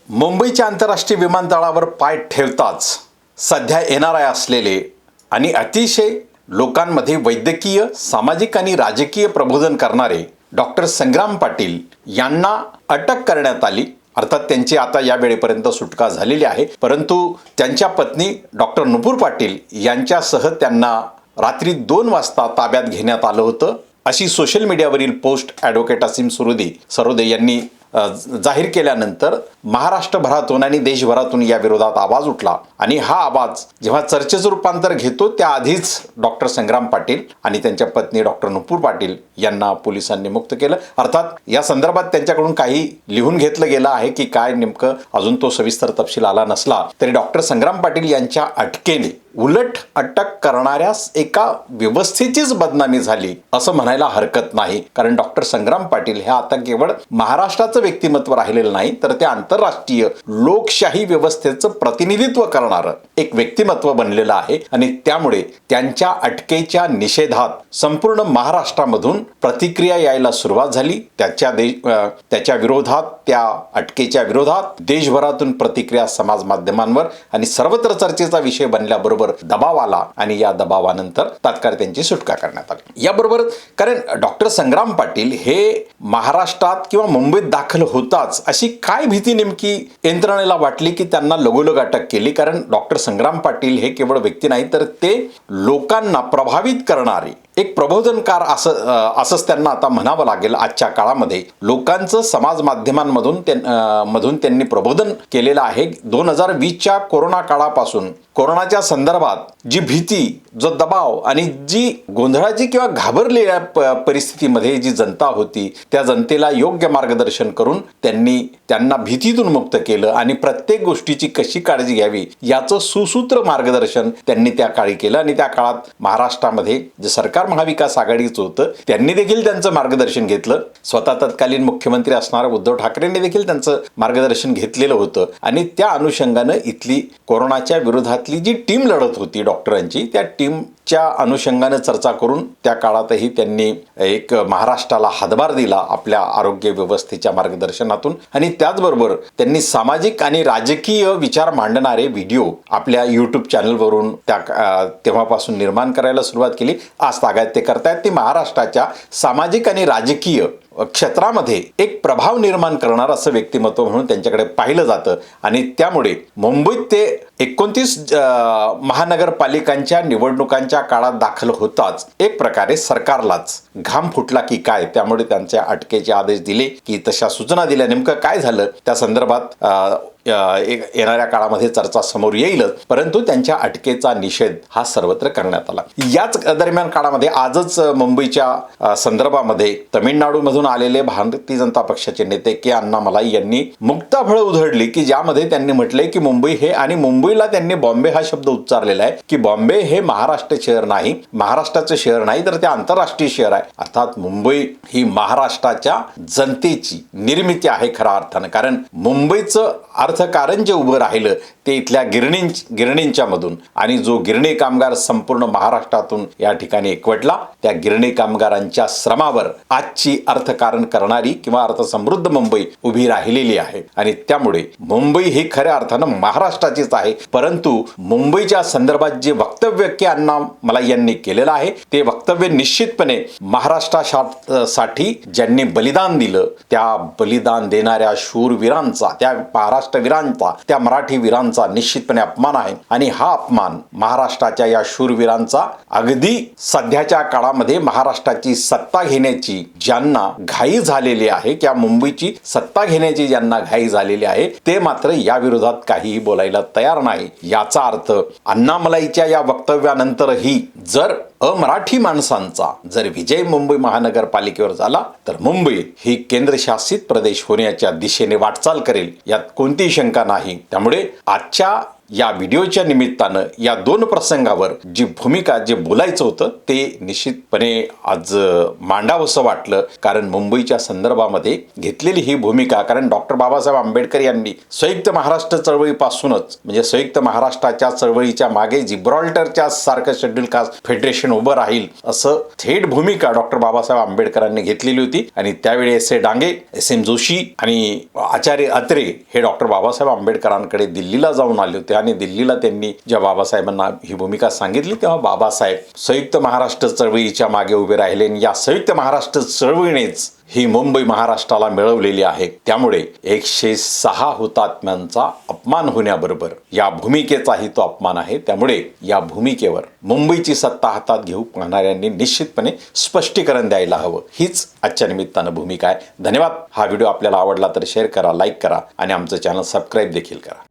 मुंबईच्या आंतरराष्ट्रीय विमानतळावर पाय ठेवताच सध्या NRI असलेले आणि अतिशय लोकांमध्ये वैद्यकीय, सामाजिक आणि राजकीय प्रबोधन करणारे डॉक्टर संग्राम पाटील यांना अटक करण्यात आली। अर्थात त्यांची आता या वेळेपर्यंत सुटका झालेली आहे, परंतु त्यांच्या पत्नी डॉक्टर नुपूर पाटील यांच्यासह त्यांना रात्री 2 वाजता ताब्यात घेण्यात आलं होतं, अशी सोशल मीडियावरील पोस्ट ॲडव्होकेट असीम सरोदे यांनी जाहीर केल्यानंतर महाराष्ट्रभरातून आणि देशभरातून या विरोधात आवाज उठला आणि हा आवाज जेव्हा चर्चेचं रूपांतर घेतो त्याआधीच डॉक्टर संग्राम पाटील आणि त्यांच्या पत्नी डॉक्टर नुपूर पाटील यांना पोलिसांनी मुक्त केलं। अर्थात या संदर्भात त्यांच्याकडून काही लिहून घेतलं गेलं आहे की काय नेमकं अजून तो सविस्तर तपशील आला नसला तरी डॉक्टर संग्राम पाटील यांच्या अटकेने उलट अटक करणाऱ्या एका व्यवस्थेचीच बदनामी झाली असं म्हणायला हरकत नाही, कारण डॉक्टर संग्राम पाटील हे आता केवळ महाराष्ट्राचं व्यक्तिमत्व राहिलेलं नाही तर ते आंतरराष्ट्रीय लोकशाही व्यवस्थेचं प्रतिनिधित्व करणारं एक व्यक्तिमत्व बनलेलं आहे आणि त्यामुळे त्यांच्या अटकेच्या निषेधात संपूर्ण महाराष्ट्रामधून प्रतिक्रिया यायला सुरुवात झाली। त्याच्या विरोधात, त्या अटकेच्या विरोधात देशभरातून प्रतिक्रिया समाज माध्यमांवर आणि सर्वत्र चर्चेचा विषय बनल्याबरोबर दबाव आला आणि या दबावानंतर तात्काळ त्यांची सुटका करण्यात आली। याबरोबर कारण डॉक्टर संग्राम पाटील हे महाराष्ट्रात किंवा मुंबईत दाखल होताच अशी काय भीती नेमकी यंत्रणेला वाटली की त्यांना लगोलग अटक केली, कारण डॉक्टर संग्राम पाटील हे केवळ व्यक्ती नाही तर ते लोकांना प्रभावित करणारे एक प्रबोधनकार असंच त्यांना आता म्हणावं लागेल। आजच्या काळामध्ये लोकांचं समाज माध्यमांमधून त्यांनी प्रबोधन केलेलं आहे। 2020च्या कोरोना काळापासून कोरोनाच्या संदर्भात जी भीती, जो दबाव आणि जी गोंधळाची किंवा घाबरलेल्या परिस्थितीमध्ये जी जनता होती त्या जनतेला योग्य मार्गदर्शन करून त्यांना भीतीतून मुक्त केलं आणि प्रत्येक गोष्टीची कशी काळजी घ्यावी याचं सुसूत्र मार्गदर्शन त्यांनी त्या काळी केलं आणि त्या काळात महाराष्ट्रामध्ये जे सरकार महाविकास आघाडीचं होतं त्यांनी देखील त्यांचं मार्गदर्शन घेतलं। स्वतः तत्कालीन मुख्यमंत्री असणाऱ्या उद्धव ठाकरेंनी देखील त्यांचं मार्गदर्शन घेतलेलं होतं आणि त्या अनुषंगानं इथली कोरोनाच्या विरोधातली जी टीम लढत होती डॉक्टरांची, त्या टीमच्या अनुषंगानं चर्चा करून त्या काळातही त्यांनी एक महाराष्ट्राला हातभार दिला आपल्या आरोग्य व्यवस्थेच्या मार्गदर्शनातून आणि त्याचबरोबर त्यांनी सामाजिक आणि राजकीय विचार मांडणारे व्हिडिओ आपल्या YouTube चॅनलवरून तेव्हापासून निर्माण करायला सुरुवात केली। आज तागायत ते करतायत ती महाराष्ट्राच्या सामाजिक आणि राजकीय क्षेत्रामध्ये एक प्रभाव निर्माण करणार असं व्यक्तिमत्व म्हणून त्यांच्याकडे पाहिलं जातं आणि त्यामुळे मुंबईत ते 29 महानगरपालिकांच्या निवडणुकांच्या काळात दाखल होताच एक प्रकारे सरकारलाच घाम फुटला की काय, त्यामुळे त्यांच्या अटकेचे आदेश दिले की तशा सूचना दिल्या। नेमकं काय झालं त्या संदर्भात येणाऱ्या काळामध्ये चर्चा समोर येईलच, परंतु त्यांच्या अटकेचा निषेध हा सर्वत्र करण्यात आला। याच दरम्यान काळामध्ये आजच मुंबईच्या संदर्भामध्ये तमिळनाडूमधून आलेले भारतीय जनता पक्षाचे नेते के अण्णामलाई यांनी मुक्ताफळं उधळली की ज्यामध्ये त्यांनी म्हटले की मुंबई हे, आणि मुंबईला त्यांनी बॉम्बे हा शब्द उच्चारलेला आहे की बॉम्बे हे महाराष्ट्र शहर नाही, महाराष्ट्राचं शहर नाही तर ते आंतरराष्ट्रीय शहर आहे। अर्थात मुंबई ही महाराष्ट्राच्या जनतेची निर्मिती आहे खऱ्या अर्थानं, कारण मुंबईचं अर्थकारण जे उभं राहिलं ते इथल्या गिरणींच्या मधून आणि जो गिरणी कामगार संपूर्ण महाराष्ट्रातून या ठिकाणी एकवटला, त्या गिरणी कामगारांच्या श्रमावर आजची अर्थकारण करणारी किंवा अर्थसमृद्ध मुंबई उभी राहिलेली आहे आणि त्यामुळे मुंबई ही खऱ्या अर्थानं महाराष्ट्राचीच आहे। परंतु मुंबईच्या संदर्भात जे वक्तव्य के अण्णामलाई यांनी केलेलं आहे ते वक्तव्य निश्चितपणे महाराष्ट्रासाठी ज्यांनी बलिदान दिलं त्या बलिदान देणाऱ्या शूरवीरांचा, त्या महाराष्ट्रवीरांचा, त्या मराठी वीरांचा निश्चितपणे अपमान आहे आणि हा अपमान महाराष्ट्राच्या या शूरवीरांचा अगदी सध्याच्या काळामध्ये महाराष्ट्राची सत्ता घेण्याची ज्यांना घाई झालेली आहे किंवा मुंबईची सत्ता घेण्याची ज्यांना घाई झालेली आहे ते मात्र या विरोधात काहीही बोलायला तयार नाही। याचा अर्थ अण्णामलाईच्या या वक्तव्यानंतरही जर अमराठी माणसांचा जर विजय मुंबई महानगरपालिकेवर झाला तर मुंबई ही केंद्रशासित प्रदेश होण्याच्या दिशेने वाटचाल करेल यात कोणतीही शंका नाही। त्यामुळे आजच्या या व्हिडिओच्या निमित्तानं या दोन प्रसंगावर जी भूमिका जे बोलायचं होतं ते निश्चितपणे आज मांडावंसं वाटलं, कारण मुंबईच्या संदर्भामध्ये घेतलेली ही भूमिका, कारण डॉक्टर बाबासाहेब आंबेडकर यांनी संयुक्त महाराष्ट्र चळवळीपासूनच म्हणजे संयुक्त महाराष्ट्राच्या चळवळीच्या मागे जिब्रॉल्टरच्या सारखं शेड्यूल कास्ट फेडरेशन उभं राहील असं थेट भूमिका डॉक्टर बाबासाहेब आंबेडकरांनी घेतलेली होती. आणि त्यावेळी S.A. डांगे, S.M. जोशी आणि आचार्य अत्रे हे डॉक्टर बाबासाहेब आंबेडकरांकडे दिल्लीला जाऊन आले होते आणि दिल्लीला त्यांनी जेव्हा बाबासाहेबांना ही भूमिका सांगितली तेव्हा बाबासाहेब संयुक्त महाराष्ट्र चळवळीच्या मागे उभे राहिले आणि या संयुक्त महाराष्ट्र चळवळीनेच ही मुंबई महाराष्ट्राला मिळवलेली आहे. त्यामुळे 106 हुतात्म्यांचा अपमान होण्याबरोबर या भूमिकेचाही तो अपमान आहे. त्यामुळे या भूमिकेवर मुंबईची सत्ता हातात घेऊ पाहणाऱ्यांनी निश्चितपणे स्पष्टीकरण द्यायला हवं. हीच आजच्या निमित्तानं भूमिका आहे. धन्यवाद. हा व्हिडिओ आपल्याला आवडला तर शेअर करा, लाईक करा आणि आमचं चॅनल सबस्क्राईब देखील करा.